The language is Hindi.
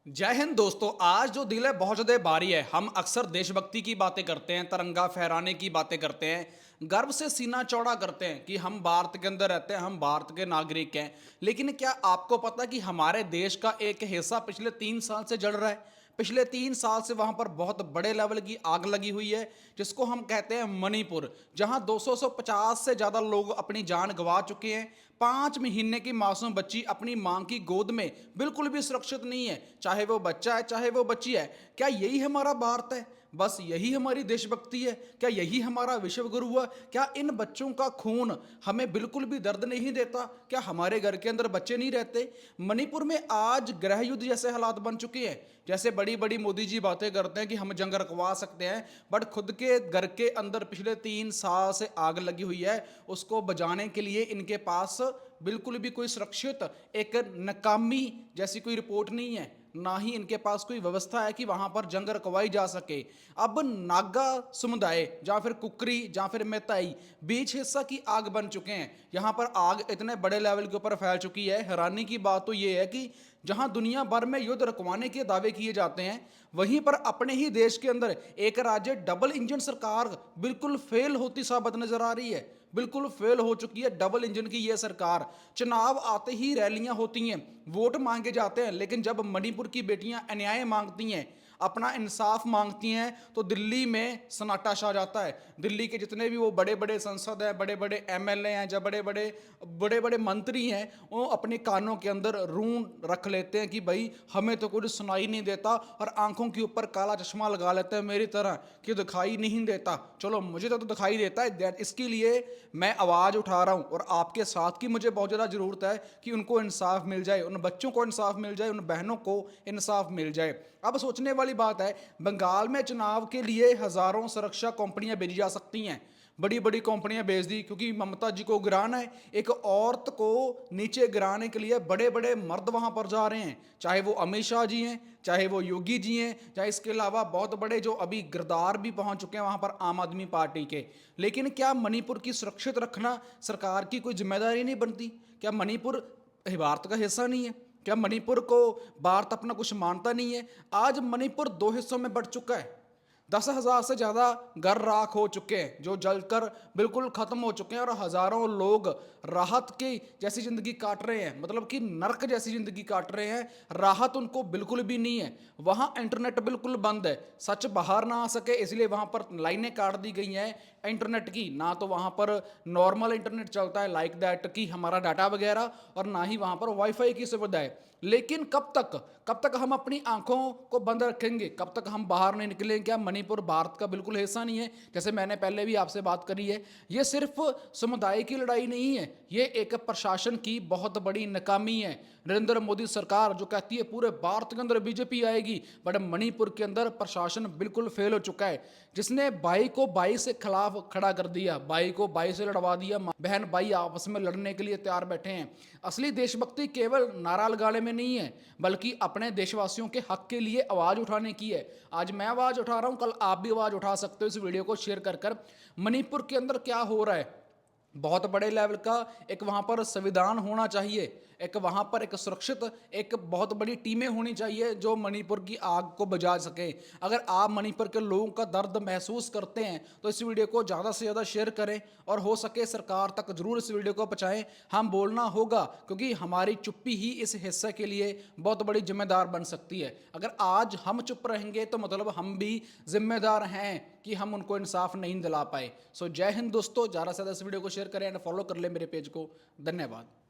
जय हिंद दोस्तों। आज जो दिल है बहुत ज़्यादा भारी है। हम अक्सर देशभक्ति की बातें करते हैं, तिरंगा फहराने की बातें करते हैं, गर्व से सीना चौड़ा करते हैं कि हम भारत के अंदर रहते हैं, हम भारत के नागरिक हैं। लेकिन क्या आपको पता है कि हमारे देश का एक हिस्सा पिछले 3 साल से जल रहा है। पिछले 3 साल से वहां पर बहुत बड़े लेवल की आग लगी हुई है, जिसको हम कहते हैं मणिपुर, जहां 250 से ज़्यादा लोग अपनी जान गंवा चुके हैं। 5 महीने की मासूम बच्ची अपनी मां की गोद में बिल्कुल भी सुरक्षित नहीं है, चाहे वो बच्चा है चाहे वो बच्ची है। क्या यही हमारा भारत है? बस यही हमारी देशभक्ति है? क्या यही हमारा विश्व गुरु है? क्या इन बच्चों का खून हमें बिल्कुल भी दर्द नहीं देता? क्या हमारे घर के अंदर बच्चे नहीं रहते? मणिपुर में आज गृह युद्ध जैसे हालात बन चुके हैं। जैसे बड़ी बड़ी मोदी जी बातें करते हैं कि हम जंग रखवा सकते हैं, बट खुद के घर के अंदर पिछले 3 साल से आग लगी हुई है। उसको बुझाने के लिए इनके पास बिल्कुल भी कोई सुरक्षित एक नाकामी जैसी कोई रिपोर्ट नहीं है, ना ही इनके पास कोई व्यवस्था है कि वहां पर जंग रखवाई जा सके। अब नागा समुदाय या फिर कुकरी या फिर मेताई बीच हिस्सा की आग बन चुके हैं। यहाँ पर आग इतने बड़े लेवल के ऊपर फैल चुकी है। हैरानी की बात तो ये है कि जहां दुनिया भर में युद्ध रखवाने के दावे किए जाते हैं, वहीं पर अपने ही देश के अंदर एक राज्य डबल इंजन सरकार बिल्कुल फेल होती साबित नजर आ रही है। बिल्कुल फेल हो चुकी है डबल इंजन की ये सरकार। चुनाव आते ही रैलियां होती हैं, वोट मांगे जाते हैं, लेकिन जब मणिपुर की बेटियां अन्याय मांगती हैं, अपना इंसाफ मांगती हैं, तो दिल्ली में सन्नाटा छा जाता है। दिल्ली के जितने भी वो बड़े बड़े संसद हैं, बड़े बड़े एमएलए हैं, या बड़े बड़े मंत्री हैं, वो अपने कानों के अंदर रून रख लेते हैं कि भाई हमें तो कुछ सुनाई नहीं देता, और आंखों के ऊपर काला चश्मा लगा लेते हैं मेरी तरह कि दिखाई नहीं देता। चलो मुझे तो दिखाई देता है, इसके लिए मैं आवाज़ उठा रहा हूँ, और आपके साथ की मुझे बहुत ज़्यादा ज़रूरत है कि उनको इंसाफ मिल जाए, उन बच्चों को इंसाफ मिल जाए, उन बहनों को इंसाफ मिल जाए। अब सोचने वाली बात है, बंगाल में चुनाव के लिए हज़ारों सुरक्षा कंपनियां भेजी जा सकती हैं, बड़ी बड़ी कंपनियां भेज दी, क्योंकि ममता जी को गिराना है। एक औरत को नीचे गिराने के लिए बड़े बड़े मर्द वहां पर जा रहे हैं, चाहे वो अमित शाह जी हैं, चाहे वो योगी जी हैं, चाहे इसके अलावा बहुत बड़े जो अभी गिरदार भी पहुंच चुके हैं वहां पर आम आदमी पार्टी के। लेकिन क्या मणिपुर की सुरक्षित रखना सरकार की कोई जिम्मेदारी नहीं बनती? क्या मणिपुर भारत का हिस्सा नहीं है? क्या मणिपुर को भारत अपना कुछ मानता नहीं है? आज मणिपुर दो हिस्सों में बढ़ चुका है। 10,000 से ज़्यादा घर राख हो चुके हैं, जो जलकर बिल्कुल ख़त्म हो चुके हैं, और हज़ारों लोग राहत की जैसी ज़िंदगी काट रहे हैं, मतलब कि नर्क जैसी ज़िंदगी काट रहे हैं। राहत उनको बिल्कुल भी नहीं है। वहाँ इंटरनेट बिल्कुल बंद है, सच बाहर ना आ सके इसलिए वहाँ पर लाइनें काट दी गई हैं इंटरनेट की। ना तो वहाँ पर नॉर्मल इंटरनेट चलता है लाइक दैट कि हमारा डाटा वगैरह, और ना ही वहाँ पर वाईफाई की सुविधा है। लेकिन कब तक हम अपनी आंखों को बंद रखेंगे? कब तक हम बाहर नहीं निकलेंगे? क्या मणिपुर भारत का बिल्कुल हिस्सा नहीं है? जैसे मैंने पहले भी आपसे बात करी है, ये सिर्फ समुदाय की लड़ाई नहीं है, ये एक प्रशासन की बहुत बड़ी नाकामी है। नरेंद्र मोदी सरकार जो कहती है पूरे भारत के अंदर बीजेपी आएगी, बट मणिपुर के अंदर प्रशासन बिल्कुल फेल हो चुका है। जिसने भाई को भाई से खिलाफ खड़ा कर दिया, भाई को भाई से लड़वा दिया, बहन भाई आपस में लड़ने के लिए तैयार बैठे हैं। असली देशभक्ति केवल नारा लगाने में नहीं है, बल्कि अपने देशवासियों के हक के लिए आवाज उठाने की है। आज मैं आवाज उठा रहा हूं, कल आप भी आवाज उठा सकते हो इस वीडियो को शेयर कर। मणिपुर के अंदर क्या हो रहा है? बहुत बड़े लेवल का एक वहाँ पर संविधान होना चाहिए, एक वहाँ पर एक सुरक्षित एक बहुत बड़ी टीमें होनी चाहिए जो मणिपुर की आग को बुझा सके। अगर आप मणिपुर के लोगों का दर्द महसूस करते हैं तो इस वीडियो को ज़्यादा से ज़्यादा शेयर करें, और हो सके सरकार तक जरूर इस वीडियो को पहुँचाएं। हम बोलना होगा, क्योंकि हमारी चुप्पी ही इस हिस्से के लिए बहुत बड़ी जिम्मेदार बन सकती है। अगर आज हम चुप रहेंगे तो मतलब हम भी जिम्मेदार हैं कि हम उनको इंसाफ नहीं दिला पाए। सो जय हिंद दोस्तों, ज़्यादा से ज़्यादा इस वीडियो को शेयर करें एंड फॉलो कर ले मेरे पेज को। धन्यवाद।